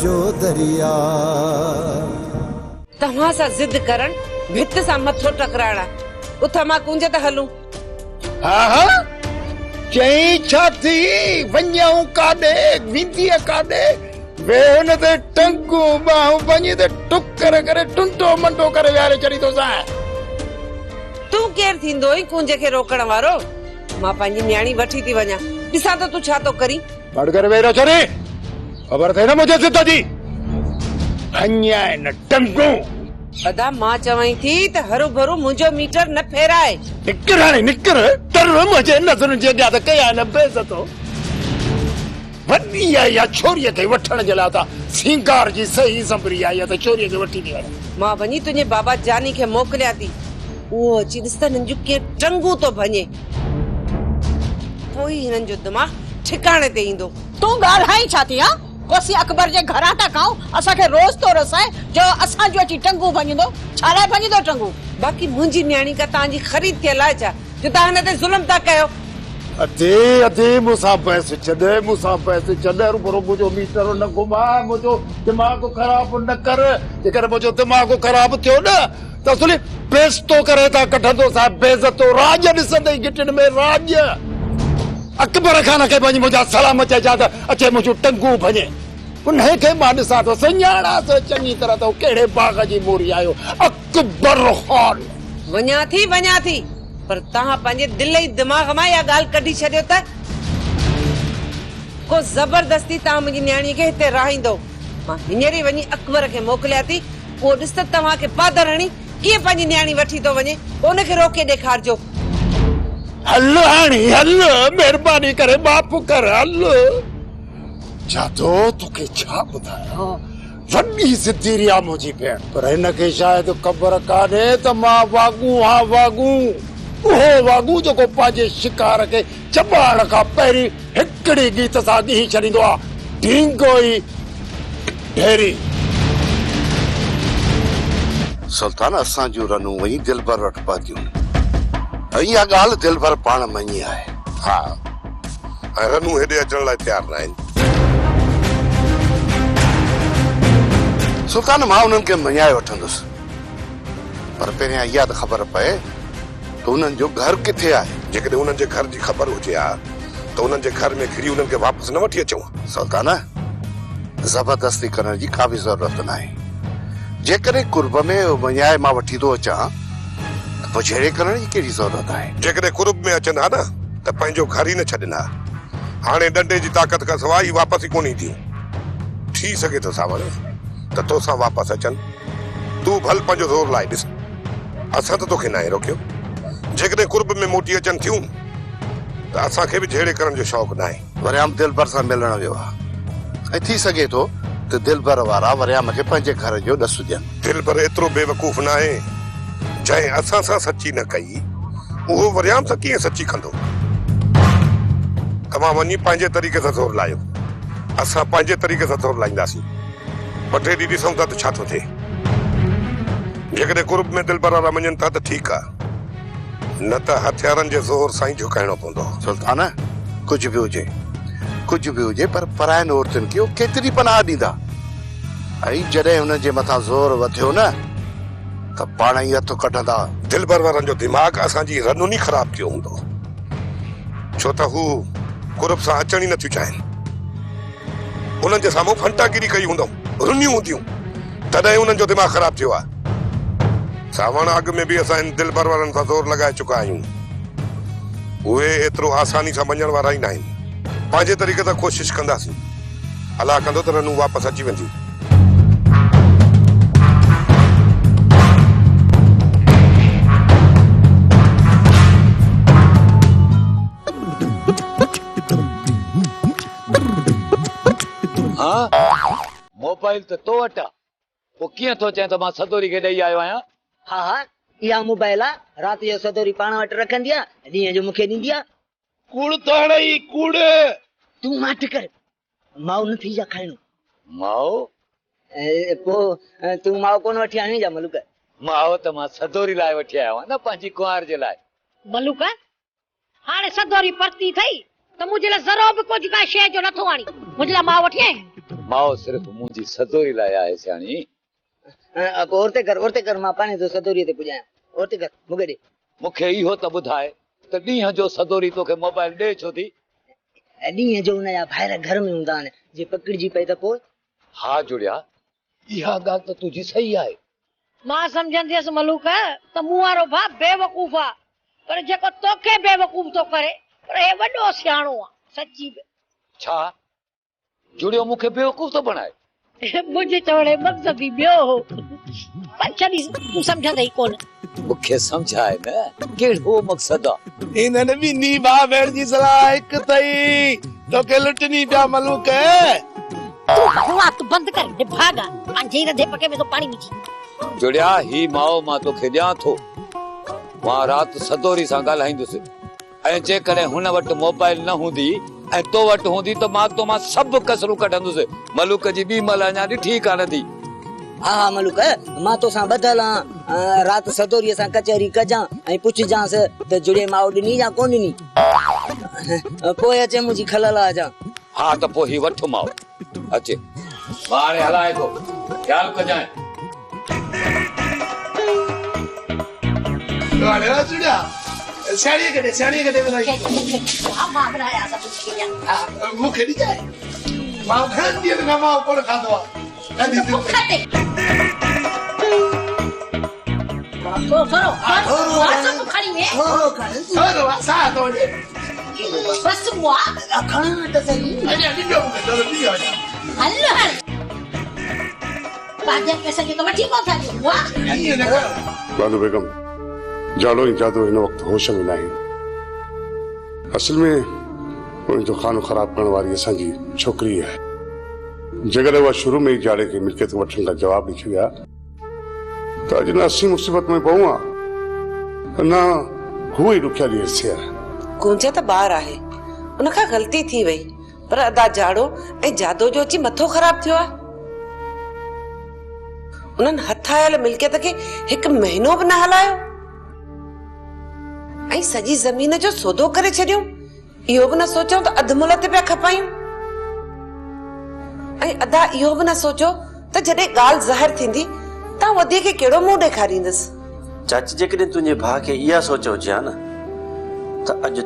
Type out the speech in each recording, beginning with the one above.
जो दरिया। तव्हां सां जिद करण भित सां मथो टकराइणा। उथा मां कुंज ते हलूं। हा चई छा थी वञूं काॾे विंदीअ काॾे वे हुन ते टंगू बाहूं वञी ते टुकर करे टुंटो मंटो करे विहारे छॾी थो सां। तूं केर थींदो ई कुंज खे रोकण वारो? मां पंहिंजी न्याणी वठी थी वञा। ॾिसां त तूं छा थो करी। पढ़ करे वेही रहो छो रे? ख़बर थे न मुझे जिद जी अन्या न टंगू। अदा मां चवई थी त हरू भरू मुंहिंजो मीटर न फेराए। निकर हाणे निकर तर मुझे नज़र जे अॻियां त कया न बेइज़तो। वॾी आई या छोरीअ खे वठण जे लाइ त सिंगार जी सही संभरी आई त छोरीअ खे वठी थी वञे। मां वञी तुंहिंजे बाबा जानी खे मोकिलिया थी। उहो अची ॾिस त हिननि जो कीअं टंगू थो भञे। पोइ हिननि जो दिमाग़ ठिकाणे ते ईंदो। तूं ॻाल्हाई छा थी? हा कोसी अकबर जे घरां था खाऊं असांखे रोज़ तो रसाए जो असांजो अची टंगू भञंदो। छा लाइ भञंदो टंगू? बाक़ी मुंहिंजी न्याणी का तव्हांजी ख़रीद थियल आहे छा जो तव्हां हिन ते ज़ुल्म था कयो? अधे अधे मूंसां पैसे छॾे मूंसां पैसे छॾे रुपरो मुंहिंजो मीटर न घुमा मुंहिंजो दिमाग़ ख़राब न कर। जेकर मुंहिंजो दिमाग़ ख़राब थियो न त असुली बेइज़तो करे था कढंदो सा बेइज़तो राज ॾिसंदे गिटनि में राज। अकबर खान खे वञी मुंहिंजा सलाम चइजा त अचे मुंहिंजो टंगू भञे। उन्हे खे मां ॾिसां थो सुञाणास चङी तरह तो कहिड़े बाग़ जी मोरी आयो अकबर खान। वञा थी पर तव्हां पंहिंजे दिल ई दिमाग़ मां इहा ॻाल्हि कढी छॾियो त को ज़बरदस्ती तव्हां मुंहिंजी न्याणी खे हिते रहाईंदो। मां हींअर ई वञी अकबर खे मोकिलिया थी। उहो ॾिस त तव्हांखे पादर हणी कीअं पंहिंजी न्याणी वठी थो वञे। उनखे रोके ॾेखारिजो। हल हाणी हल महिरबानी करे माफ़ कर हल। जादो तोखे छा ॿुधायां वॾी ज़िद्दी आहे मुंहिंजी भेण पर हिनखे शायदि ख़बर कान्हे त मां वागू उहो वागू जेको पंहिंजे शिकार खे चॿाइण खां पहिरीं हिकिड़ी गीत सां ॾींहुं छॾींदो आहे ढींगो ई ढेरी। सुल्तान असां जूं रनूं वही दिलबर वटि पहुतियूं ऐं इहा ॻाल्हि दिलबर पाण मञी आहे। हा ऐं रनूं हेॾे अचण लाइ तयार न आहिनि। सुल्तान मां उन्हनि खे मञाए वठंदुसि पर पहिरियां इहा त ख़बर पए त उन्हनि जो घर किथे आहे। जेकॾहिं उन्हनि जे घर जी ख़बर हुजे हा त उन्हनि जे घर में घिरी उन्हनि खे वापसि न वठी अचूं। सुल्तान ज़बरदस्ती करण जी का बि ज़रूरत न आहे। जेकॾहिं कुर्ब में मञाए मां वठी थो अचां त पोइ जहिड़े करण जी कहिड़ी ज़रूरत आहे। जेकॾहिं कुर्ब में अचनि हा न त पंहिंजो घर ई न छॾनि हा। हाणे डंडे जी ताक़त खां सवाइ वापसि ई कोन ईंदियूं। थी सघे थो सावण त तोसां वापसि अचनि। तूं भल पंहिंजो ज़ोर लाइ ॾिस। असां त तोखे न रोकियो। जेकॾहिं कुर्ब में मोटी अचनि थियूं त असांखे बि जहिड़े करण जो शौक़ु न आहे। वरियाम दिलबर सां मिलण वियो आहे ऐं थी सघे थो त दिलबर वारा वरियाम खे पंहिंजे घर जो ॾसु ॾियनि। दिलबर एतिरो बेवकूफ़ न आहे। जंहिं असां सां सची न कई उहो वरियाम सां कीअं सची कंदो। तव्हां वञी पंहिंजे तरीक़े सां ज़ोर लायो। असां पंहिंजे तरीक़े सां ज़ोर लाईंदासीं। ॿ टे ॾींहं ॾिसूं था त छा थो थिए। जेकॾहिं कुर्ब में दिलबर वारा मञनि था त ठीकु आहे न त हथियारनि जे ज़ोर सां ई झुकाइणो पवंदो। सुल्तान कुझु बि हुजे पर परायनि औरतुनि खे केतिरी पनाह ॾींदा ऐं जॾहिं हुननि जे मथां ज़ोर वधियो न त पाण ई हथु कढंदा। दिलबर वारनि जो दिमाग़ असांजी रनुनी ख़राब थियो हूंदो छो त हू कुर्ब सां अचण ई नथियूं चाहिनि। उन्हनि जे साम्हूं फंटागिरी कई हूंदऊं रुनियूं हूंदियूं तॾहिं उन्हनि जो दिमाग़ ख़राब थियो आहे। सावण अॻु में बि असां दिलबर वारनि सां ज़ोर लॻाए चुका आहियूं। उहे एतिरो आसानी सां मञण वारा ई न आहिनि। पंहिंजे तरीक़े सां कोशिशि कंदासीं। अलाह कंदो त रनूं वापसि अची वेंदियूं। मोबाइल त तो वटि आहे पोइ कीअं थो चए त मां सदोरी खे ॾेई आयो आहियां। हा इहा मोबाइल आहे राति जो सदोरी पाण वटि रखंदी आहे ॾींहं जो मूंखे ॾींदी आहे। कूड़ ताड़ई कूड़ तूं माठ कर माउ न थी जा खाइणो। माओ पोइ तूं माउ कोन वठी आणी जा मलूक। माओ त मां सदोरी लाइ वठी आयो आहियां न पंहिंजी कुंवार जे लाइ। मलूक हाणे सदोरी परती थई त मुंहिंजे लाइ ज़रो बि कुझु का शइ जो नथो आणी। मुंहिंजे लाइ माउ वठी आहीं। माओ सिर्फ मुंहिंजी सदोरी लाइ आहे सियाणी। अब औरते कर मां पाने तो सदोरी ते पुजाया औरते कर मुगे दे मूंखे इहो त ॿुधाए त ॾींहं जो सदोरी तोखे मोबाइल ॾे छो थी? ॾींहं जो उनजा ॿाहिरि घर में हूंदा आहिनि जे पकड़िजी पई त पोइ हा जुड़िया, इहा ॻाल्हि त तुंहिंजी सही आहे। मां सम्झंदी हुअसि मलूक त मूं वारो भाउ बेवकूफ़ आहे, पर जेको तोखे बेवकूफ़ थो करे पर हे वॾो सियाणो आहे सची। छा जुड़ियो मूंखे बेवकूफ़ थो बणाए? मुंहिंजे चवण जो मक़सदु ई ॿियो हो, पर छॾी तूं सम्झंदे ई कोन। मूंखे सम्झाए न कहिड़ो मक़सदु आहे? इन्हनि ॿिन्ही भाउ भेण जी सलाह हिकु अथई, तोखे लुटनी पिया मलूक। तूं बकवास बंदि कर ने भागा पंहिंजे रधे पके में तो पाणी विझी। जुड़िया, ही माओ मां तोखे ॾियां थो। मां राति सदोरी सां ॻाल्हाईंदुसि ऐं जेकॾहिं हुन वटि मोबाइल न हूंदी ऐं तो वटि हूंदी त मां तो मां सभु कसरूं कढंदुसि। मलूक जी ॿी महिल अञा ॾिठी कान थी। हा मलूक मां तोसां ॿधल आहियां, राति सदोरीअ सां कचहरी कजां ऐं पुछजांसि त जुड़े माउ ॾिनी या कोन ॾिनी, पोइ अचे मुंहिंजी खलल आजां। हा त पोइ ही वठो माओ अचे, मां हाणे हलाए थो, ख़्यालु कजांइ। सियाणीअ कॾहिं मां बनाया सब कुछ किया मूंखे ॾिजाए, मां घणनि ॾींहंनि खां मां कोन खाधो आहे। खाते तो सरो सब खड़ी में बस मुआ खणा त सही हल्लो हल बाजे पैसा के तो वठी को था वाह बानू बेगम, जाड़ो ही जादू इन वक्त होश में ना आहिनि। असल में उनजो खानो ख़राब करण वारी असांजी छोकिरी आहे। जेकॾहिं उहा शुरू में ई जाड़े खे मिल्कियत वठण का जवाब ॾेई छॾिया त अॼु न असीं मुसीबत में पऊं हा न हू ई ॾुखिया ॾींहं थिया। कुंज त ॿार आहे, उनखां ग़लती थी वई, पर अदा जाड़ो ऐं जादो जो अची मथो ख़राब थियो आहे। उन्हनि हथ आयल मिल्कियत खे हिकु महीनो बि न हलायो ऐं सॼी ज़मीन जो सौदो करे छॾियो। इहो बि न सोचियो त अधु मुल्ह ते पिया खपायूं ऐं अदा इहो बि न सोचियो त जॾहिं ॻाल्हि ज़ाहिर थींदी तव्हां वधीक कहिड़ो मुंहुं ॾेखारींदसि। चाची, जेकॾहिं तुंहिंजे भाउ खे इहा सोच हुजे हा न त अॼु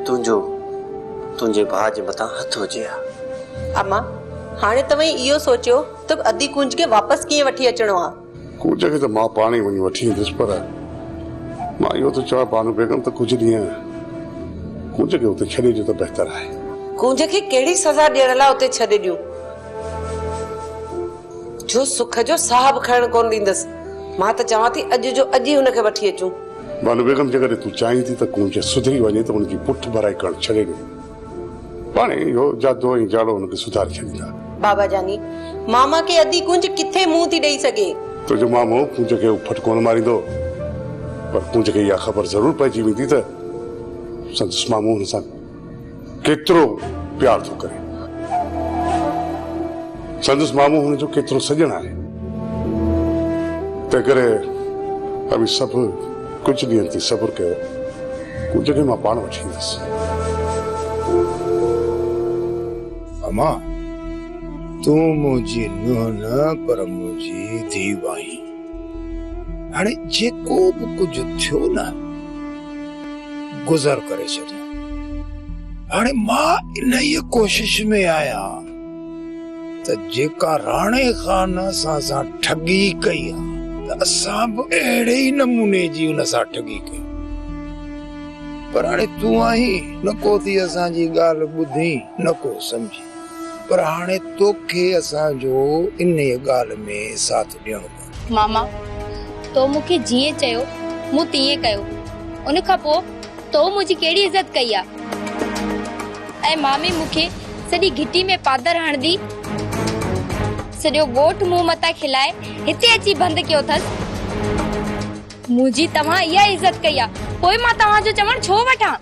तुंहिंजे भाउ जे मथां हथ हुजे हा। अम्मा, हाणे तव्हां इहो सोचियो त अदी कुंज खे वापसि कीअं वठी अचणो आहे। कुंज खे त मां पाण ई वञी वठी ईंदुसि, पर मां इहो त चवां बानू बेगम त कुझु ॾींहं कुंज खे उते छॾे ॾियो त बहितर आहे। कुंज खे कहिड़ी सज़ा ॾियण लाइ उते छॾे ॾियूं जो सुख जो साह बि खणण कोन ॾींदसि। मां त चवां थी अॼु जो अॼु ई हुनखे वठी अचूं। बानू बेगम, जेकॾहिं तूं चाहीं थी त कुंज सुधरी वञे त उनजी पुठ भराई करणु छॾे ॾे। पाणे इहो जादू ऐं जाड़ो हुनखे सुधारे छॾींदा। बाबा जानी, मामा के अदी कुंज किथे मुंहुं थी ॾेई सघे। तुंहिंजो मामो कुंज खे फट कोन मारींदो, पर कुंज खे इहा ख़बर ज़रूर पइजी वेंदी त संदसि मामो हुन सां केतिरो प्यार थो करे, संदसि मामो हुनजो केतिरो सॼण आहे। तंहिं करे अभी सभु कुझु ॾींहंनि ते सब्र कयो, कुंज खे मां पाण वठी ईंदुसि। अमा, तूं मुंहिंजी नुंहुं न पर मुंहिंजी धीउ आहीं। हाणे जेको बि कुझु थियो न गुज़र करे छॾियो। हाणे मां इन ई कोशिश में आहियां त जेका राणे खान सां ठगी कई आहे त असां बि अहिड़े ई नमूने जी उन सां ठगी कई। पर हाणे तूं आहीं, न को थी असांजी ॻाल्हि ॿुधी न को सम्झी, पर हाणे तोखे असांजो इन ॻाल्हि में साथ ॾियणो पवंदो। मामा, तो मूंखे जीअं चयो मूं तीअं कयो। उन खां पोइ तो मुंहिंजी कहिड़ी इज़त कई आहे ऐं मामी मूंखे सॼी घिटी में पादर हणंदी सॼो ॻोठ मुंहुं मथां खिलाए हिते अची बंदि कयो अथसि। मुंहिंजी तव्हां इहा इज़त कई आहे, पोइ मां तव्हांजो चवण छो वठां?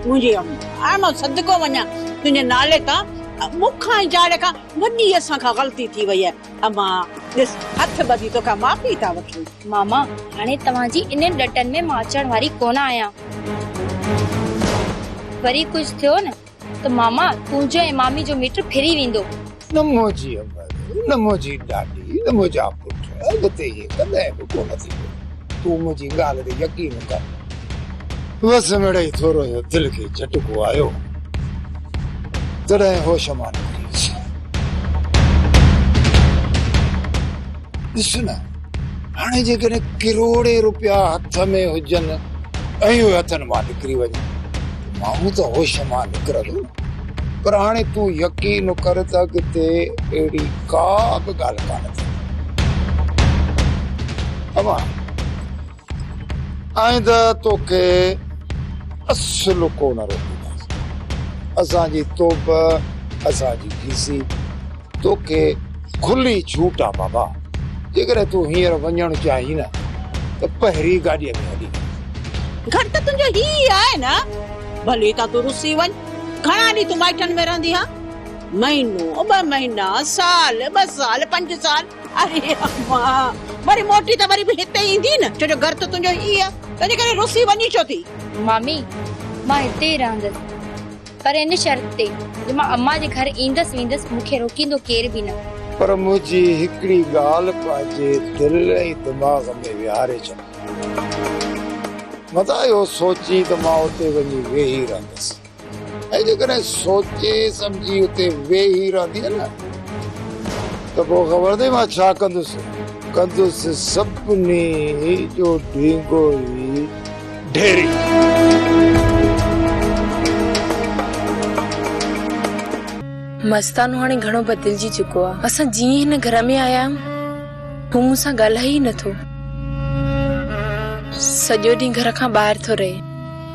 मुंहिंजी मां सदको वञा तुंहिंजे नाले तां मूंखां जाड़े खां वॾी असांखां ग़लती थी वई आहे। अम्मा ॾिस, हथ ॿधी तोखां माफ़ी था वठूं। मामा, हाणे तव्हांजी इन डटनि में मां अचण वारी कोन आहियां। वरी कुझु थियो न त मामा तुंहिंजो ऐं मामी जो मीटर फिरी वेंदो। नमो जी अमर, नमो जी ॾाॾी, नमो जा पुट, अॻिते इहे कॾहिं बि कोन थींदो। तूं मुंहिंजी ॻाल्हि ते यकीन कर। बस मिड़ई थोरो जो दिलि खे झटको आयो, तॾहिं होश मां निकिरीसि। ॾिस न, हाणे जेकॾहिं किरोड़े रुपया हथ में हुजनि ऐं उहे हथनि मां निकिरी वञे, माण्हू त होश मां निकिरंदो। पर हाणे तूं यकीन कर त अॻिते अहिड़ी का बि ॻाल्हि कान थी। अमा आइंदा तोखे असुल कोन रोकींदासीं। असांजी तोब, असांजी खीसी तोखे खुली छूट आहे बाबा। जेकॾहिं तूं हींअर वञणु चाहीं न त पहिरीं गाॾीअ में हली। घर त तुंहिंजो ही आहे न, भले त तूं रुसी वञ। घणा ॾींहं तूं माइटनि में रहंदी? हा, महीनो, 2 महीना, साल, 2 साल, 5 साल। अरे अम्मा, वरी मोटी त वरी बि हिते ईंदी न, छो जो घर त तुंहिंजो ही आहे। तंहिंजे करे रुसी वञी छो थी? मामी मां हिते ई रहंदसि, पर इन शर्त ते जो मां अम्मा जे घर ईंदसि वेंदसि, मूंखे रोकींदो केर बि न। पर मुंहिंजी हिकिड़ी ॻाल्हि पंहिंजे दिलि ऐं दिमाग़ में विहारे छॾ। मता इहो सोची त मां उते वञी वेही रहंदसि, ऐं जेकॾहिं सोचे सम्झी उते वेही रहंदी न त पोइ ख़बर अथई मां छा कंदुसि सभिनी जो ढींगो ई ढेरी। मस्तानो हाणे घणो बदिलजी चुको आहे। असां जीअं हिन घर में आया आहियूं, हू मूंसां ॻाल्हाए ई नथो। सॼो ॾींहुं घर खां ॿाहिरि थो रहे,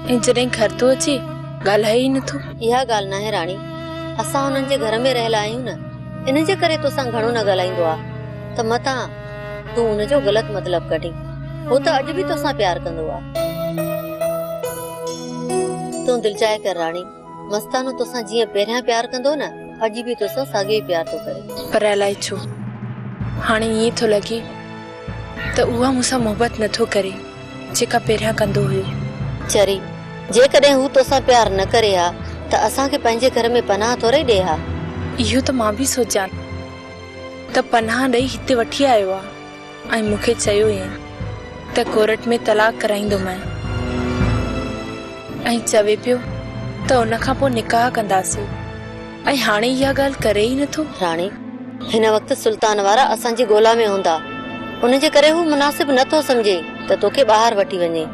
ऐं जॾहिं घर थो अचे ॻाल्हाए ई नथो। इहा ॻाल्हि न आहे राणी, असां हुननि जे घर में रहियल आहियूं न, इन जे करे तोसां घणो न ॻाल्हाईंदो आहे। त मतां तूं हुनजो ग़लति मतिलबु कढी। हू त अॼु बि तोसां प्यार कंदो आहे। तूं दिलि चाहे कर राणी, मस्तानो तोसां जीअं पहिरियां प्यार कंदो न, अॼु बि तोसां साॻियो ई प्यार थो करे। पर अलाए छो हाणे ईअं थो लॻे त उहा मूंसां मोहबत नथो करे जेका पहिरियां कंदो हुयो। चरी, जेकॾहिं हू तोसां प्यार न करे हा त असांखे पंहिंजे घर में पनाह थोरे ॾे हा। इहो त मां बि सोचां त पनाह ॾेई हिते वठी आयो आहे, ऐं मूंखे चयो ई त कोर्ट में तलाक कराईंदोमांइ, ऐं चवे पियो त उन खां पोइ निकाह कंदासीं। ऐं हाणे इहा ॻाल्हि करे ई नथो। राणी, हिन वक़्तु सुल्तान वारा असांजी ॻोल्हा में हूंदा, उन जे करे हू मुनासिब नथो सम्झे त तोखे ॿाहिरि वठी वञे।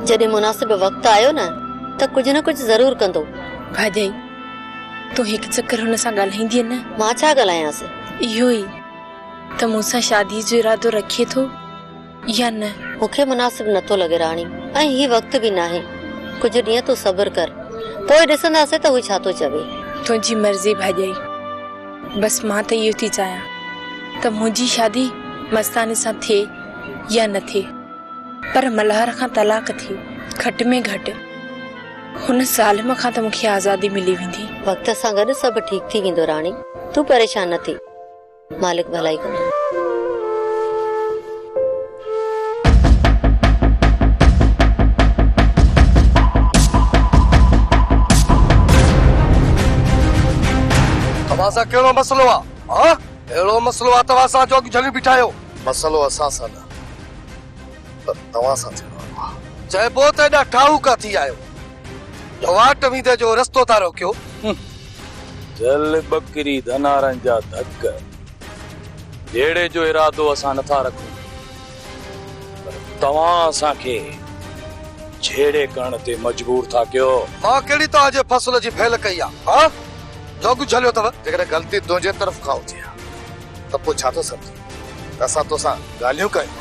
जॾहिं मुनासिब वक़्तु आयो न त कुझु न कुझु ज़रूर कंदो। भाॼाई, तूं हिकु चक्कर हुन सां ॻाल्हाईंदीअ न? मां छा ॻाल्हायांसि? इहो ई त मूंसां शादी जो इरादो रखे थो या न? मूंखे मुनासिब नथो लॻे राणी, ऐं हीउ वक़्तु बि न आहे। कुझु ॾींहं तूं सब्र कर, पोइ ॾिसंदासीं त हू छा थो चवे। तुंहिंजी मर्ज़ी भाॼाई, बस मां त इहो थी चाहियां त मुंहिंजी शादी मस्ताने सां थिए या न थिए, पर मल्हार खां तलाक थिए। घटि में घटि हुन ज़ालिम खां त मूंखे आज़ादी मिली वेंदी। वक़्त सां गॾु सभु ठीकु थी वेंदो राणी, तूं परेशान न थी, मालिक भलाई कंदो। तव्हां सां कहिड़ो मसलो आहे? हा, अहिड़ो मसलो आहे तव्हां सां जो झली बिठायो। मसलो असां सां न, पर तव्हां सां थियो आहे। चइबो त एॾा ठाहूका थी आयो, वाट वीदे जो रस्तो था रोकियो। जल बकरी धनारनि जा धक, जहिड़े जो इरादो असां नथा रखूं, पर तव्हां असांखे छेड़े करण ते मजबूर था कयो। मां कहिड़ी तव्हांजे फसल जी फैल कई आहे? हा, जोग झलियो अथव। जेकॾहिं ग़लती तुंहिंजे तरफ़ खां हुजे त पोइ छा थो सम्झे? असां तोसां ॻाल्हियूं कयूं,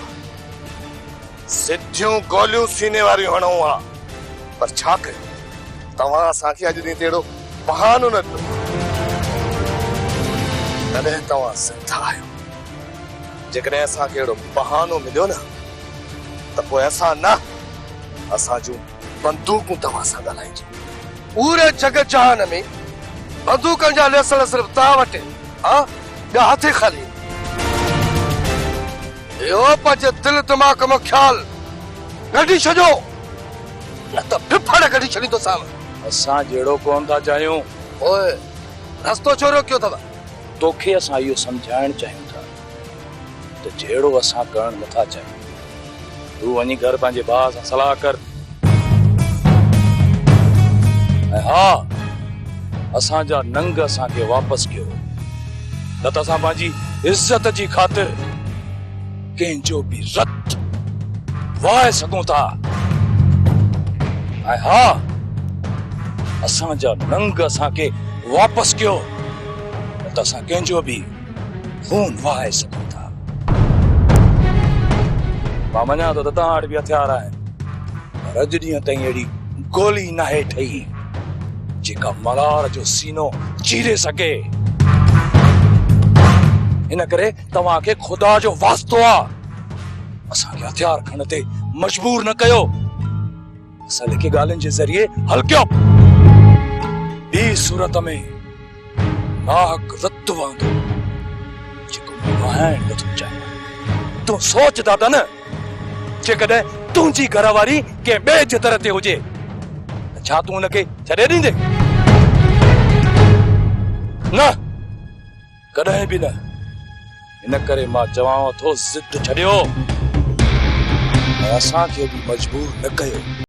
सिधियूं गोलियूं सीने वारियूं हणूं हा, पर छा कयूं? तव्हां असांखे अॼु ॾींहुं ते अहिड़ो बहानो न ॾिनो, तॾहिं तव्हां सिधा आहियो। जेकॾहिं असांखे अहिड़ो बहानो मिलियो न त पोइ असां न, असां जूं बंदूकूं तव्हां सां ॻाल्हाइजूं। पूरे जग जहान में बंदूकनि जा लेसल सिर्फ़ तव्हां वटि, हा, ॿिया हथे खाली। इहो पंहिंजे दिलि दिमाग़ में ख़्याल कढी छॾियो, न त फिफड़ कढी छॾींदोसांव। असां जहिड़ो कोन था चाहियूं। ओए, रस्तो छो रोकियो अथव? तोखे असां इहो सम्झाइण चाहियूं था त जहिड़ो असां करण नथा चाहियूं, तूं वञी घर पंहिंजे भाउ सां सलाह कर। ऐं हा, असांजा नंग असांखे वापसि कयो, न त असां पंहिंजी इज़त जी ख़ातिर कंहिंजो बि रत वाहे सघूं था। ऐं हा, असांजा नंग असांखे वापसि कयो, न त असां कंहिंजो बि खून वाहे सघूं था। मां मञा थो त तव्हां वटि बि हथियार आहिनि, पर अॼु ॾींहं ताईं अहिड़ी गोली नाहे ठही जेका मल्हार जो सीनो चीरे सघे। इन करे तव्हांखे खुदा जो वास्तो आहे, असांखे हथियार खणण ते मजबूर न कयो। असां लिखी ॻाल्हियुनि जे ज़रिए हल कयो। ॿी सूरत में नाहक रत वांदो जेको वहाइण नथो चाहे। तूं सोच दादा न, जेकॾहिं तुंहिंजी घरवारी कंहिं ॿिए जे दर ते हुजे त छा तूं हुनखे छॾे ॾींदे? न, कॾहिं बि न। इन करे मां चवांव थो, ज़िद छॾियो ऐं असांखे बि मजबूर न कयो।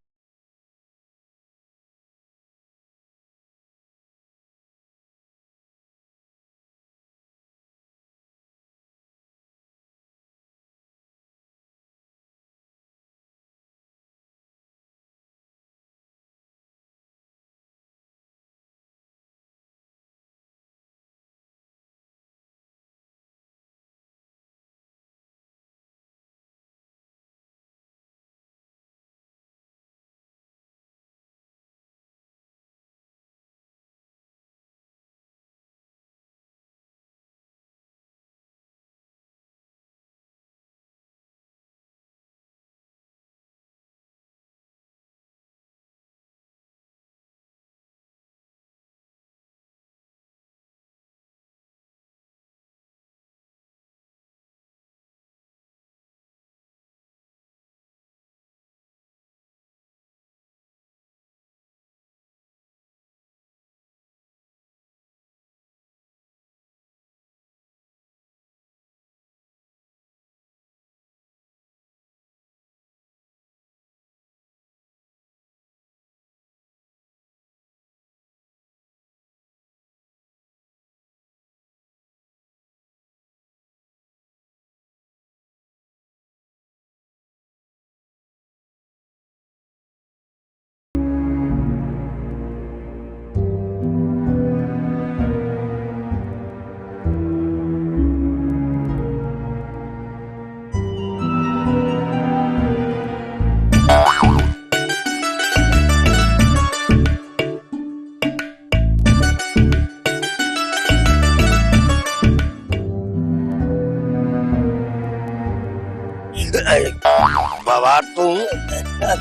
बाबा तूं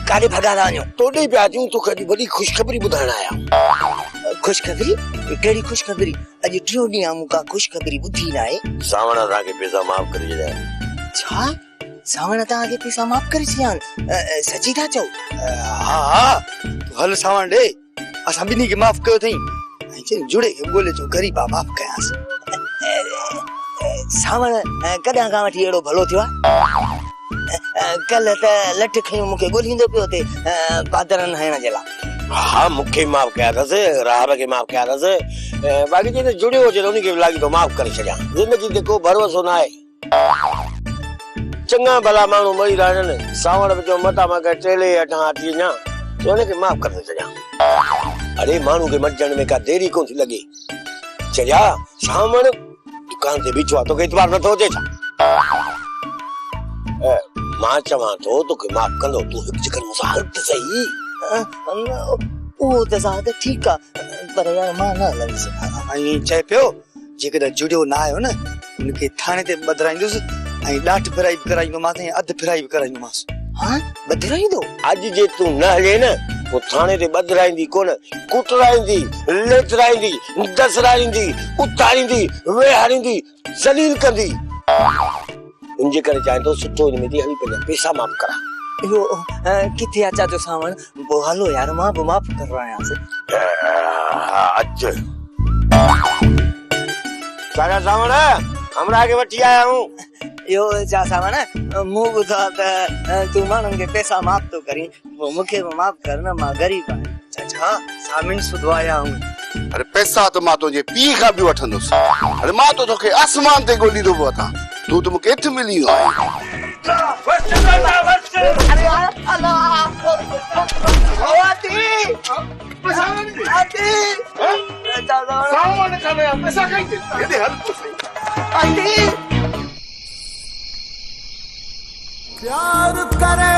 काॾे भॻा था वञो? तोॾे पिया अचूं, तोखे अॼु वॾी ख़ुशख़बरी ॿुधाइण आया। ख़ुशख़बरी? कहिड़ी ख़ुशख़बरी? अॼु टियों ॾींहुं आहे मूंखां ख़ुशख़बरी ॿुधी न आहे। सावण तव्हांखे पैसा माफ़ करे छॾिया। छा? सावण तव्हांखे पैसा माफ़ करे छॾिया आहिनि? सची था चओ? हा हा, हल सावण ॾे, असां ॿिन्ही खे माफ़ कयो अथई। ऐं जुड़े खे ॻोल्हे जो ग़रीब आहे, माफ़ कयांसि। सावण कॾहिं खां वठी अहिड़ो भलो थियो आहे? कल्ह त लठ खयूं मूंखे ॻोल्हींदो पियो ते पादरनि हणण जे लाइ। हा, मूंखे माफ़ कया अथसि, राहब खे माफ़ कया अथसि, बाक़ी जेके जुड़ियो हुजे उनखे बि लॻी थो माफ़ करे छॾियां। ज़िंदगी ते को भरोसो न आहे। चङा भला माण्हू मरी रहिया आहिनि, सावण बि चयो मथां मां टेले अठां अची वञा त हुनखे माफ़ करे छॾियां। अरे माण्हू खे मटजण में का देरी कोन थी लॻे। चया सावण दुकान ते बीठो आहे, तोखे इतवार नथो अचे छा? मां चवां थो तोखे माफ़ कंदो, तूं हिकु चकर मूंसां हल त सही। उहो त साहब ठीकु आहे, पर यार मां न हलंदुसि। ऐं चए पियो जेकॾहिं जुड़ियो न आयो न, उनखे थाणे ते ॿधाईंदुसि ऐं ॾाढ फिराई बि कराईंदोमांसि ऐं अधु फिराई बि कराईंदोमांसि। हाँ ॿधाईंदो? अॼु जे तूं न हले न, पोइ थाणे ते ॿधाईंदी कोन, कुटराईंदी, लेतराईंदी, दसराईंदी, उतारींदी, वेहारींदी, ज़लील कंदी। उनजे करे चाहे तो सुठो हिन में थी हली पंहिंजा पैसा माफ़ करा। इहो किथे आहे चाचो सावण? पोइ हलो यार, मां बि माफ़ करायांसि। अच चाचा सावण हमरा के वठी आया हूं। यो चा सावण मु बुधा त तू मानन के पैसा माफ तो करी वो मुखे माफ करना मां गरीब है। चाचा सामिन सुधवाया हूं। अरे पैसा तो मां तुझे पी का भी वठंदुस। अरे मां तो तोखे आसमान ते गोली दो बता। तू तो मुके इथ मिली हो। अरे अल्लाह आती आती सावन का पैसा कहीं दे हल तो सही आती प्यार करे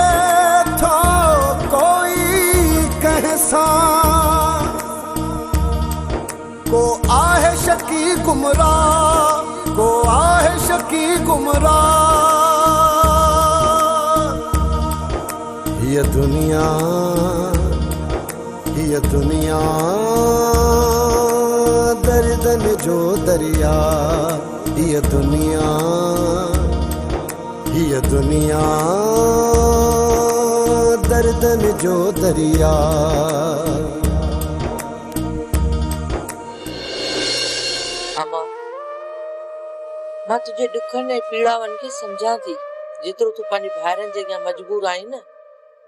तो कोई कहसा को आहे शकी गुमराह को आहे शकी गुमराह ये दुनिया दर्दन जो दरिया ये दुनिया दर्दन जो दरिया। अम्मा मां तुझे दुखन ऐं पीड़ावन खे समझां थी। जेतिरो तूं पंहिंजे भाइरनि जे अॻियां मजबूर आहीं न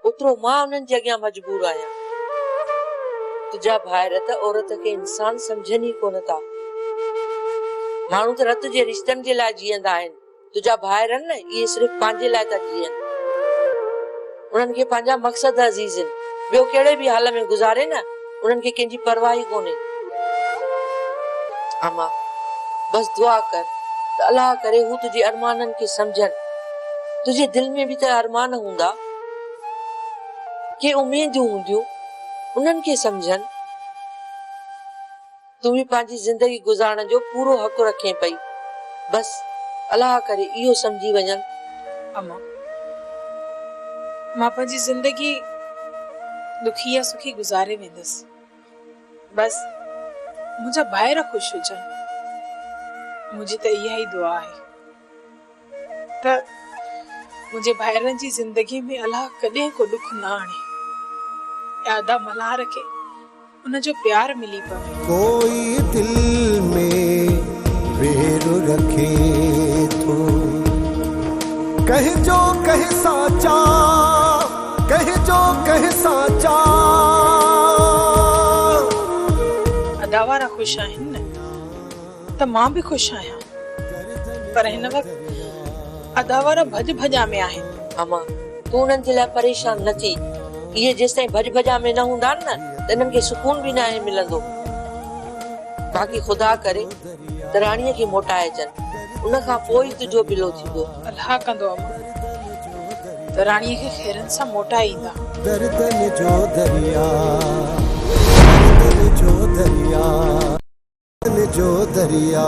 ओतिरो मां उन्हनि जे अॻियां मजबूर आहियां। तुंहिंजा भाइर त औरत खे इंसान समझनि ई कोन था। माण्हू त रत जे रिश्तनि जे लाइ जीअंदा आहिनि। तुंहिंजा भाइर आहिनि न इहे सिर्फ़ु पंहिंजे लाइ था जीअनि। उन्हनि खे पंहिंजा मक़सद अज़ीज़ आहिनि। ॿियो कहिड़े बि हाल में गुज़ारे न उन्हनि खे कंहिंजी परवाह ई कोन्हे। अम्मा बस दुआ कर त अल्लाह करे हू तुंहिंजे अरमाननि खे समझनि। तुंहिंजे दिल में बि त अरमान हूंदा के उम्मीदूं हूंदियूं उन्हनि खे समझनि। तूं बि पंहिंजी ज़िंदगी गुज़ारण जो पूरो हक़ रखे पई। बस अल्लाह करे इहो समझी वञनि। अम्मा मां पंहिंजी ज़िंदगी दुखी या सुखी गुज़ारे वेंदसि। बस मुंहिंजा भाइर ख़ुशि हुजनि। मुंहिंजी त इहा ई दुआ आहे त मुंहिंजे भाइरनि जी ज़िंदगी में अल्लाह कॾहिं को दुख न आणे। यादा मल्हार खे उनजो प्यार मिली पवे। कोई दिल में वेर रखे तो कह जो कह साचा कह जो कह साचा। अदावारा खुश आहिनि न त मां बि खुश आहियां। पर हिन वक़्तु अदावारा भज भजा में आहिनि। अम्मा तूं उन्हनि जे लाइ परेशान न थी। इहे जेसिताईं भज भजा में न हूंदा न त इन्हनि खे सुकून बि न मिलंदो। बाक़ी ख़ुदा करे त राणीअ खे मोटाए अचनि उन खां पोइ ई तुंहिंजो बिलो थींदो। अल्लाह कंदो अम्मा त राणीअ खे ख़ैरनि सां मोटाए ईंदा। दर्दन जो दरिया